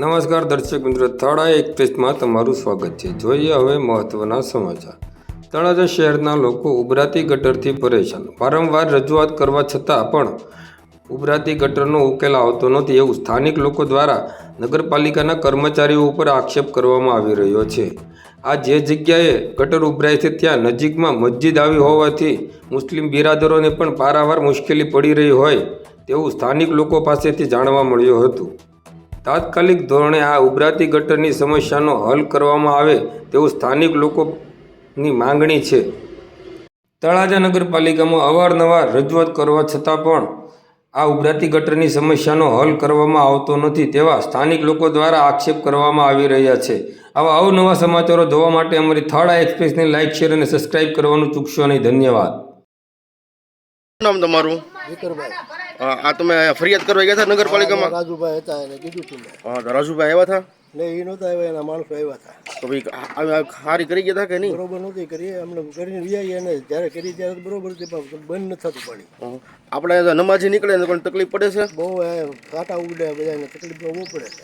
નમસ્કાર દર્શક મિત્રો, તળાજા એક્સપ્રેસમાં તમારું સ્વાગત છે. જોઈએ હવે મહત્વના સમાચાર. તળાજા શહેરના લોકો ઉભરાતી ગટરથી પરેશાન. વારંવાર રજૂઆત કરવા છતાં પણ ઉભરાતી ગટરનો ઉકેલ આવતો નથી એવું સ્થાનિક લોકો દ્વારા નગરપાલિકાના કર્મચારીઓ ઉપર આક્ષેપ કરવામાં આવી રહ્યો છે. આ જે જગ્યાએ ગટર ઉભરાય છે ત્યાં નજીકમાં મસ્જિદ આવી હોવાથી મુસ્લિમ બિરાદરોને પણ પારાવાર મુશ્કેલી પડી રહી હોય તેવું સ્થાનિક લોકો પાસેથી જાણવા મળ્યું હતું. તાત્કાલિક ધોરણે આ ઉભરાતી ગટરની સમસ્યાનો હલ કરવામાં આવે તેવું સ્થાનિક લોકોની માંગણી છે. તળાજા નગરપાલિકામાં અવારનવાર રજૂઆત કરવા છતાં પણ આ ઉભરાતી ગટરની સમસ્યાનો હલ કરવામાં આવતો નથી તેવા સ્થાનિક લોકો દ્વારા આક્ષેપ કરવામાં આવી રહ્યા છે. આવા અવનવા સમાચારો જોવા માટે અમારી તળાજા એક્સપ્રેસને લાઇક, શેર અને સબસ્ક્રાઇબ કરવાનું ચૂકશો નહીં. ધન્યવાદ. નામ તમારું? આ તમે ફરિયાદ કરવા ગયા હતા નગરપાલિકામાં? રાજુભાઈ હતા એને કીધું હતું મેં. હા, તો રાજુભાઈ આવ્યા હતા? નહીં, એ નહોતા આવ્યા, એના માણસો આવ્યા હતા. તો ભાઈ સારી કરી ગયા હતા કે નહીં? બરોબર નહોતી કરી, અમને કરીને વ્યાઈ અને જ્યારે કરી ત્યારે બરોબર હતી, પણ બંધ નથી થતું પાણી. આપણે નમાજી નીકળે ને પણ તકલીફ પડે છે? બહુ કાંટા ઉડે, બધાને તકલીફ બહુ પડે છે.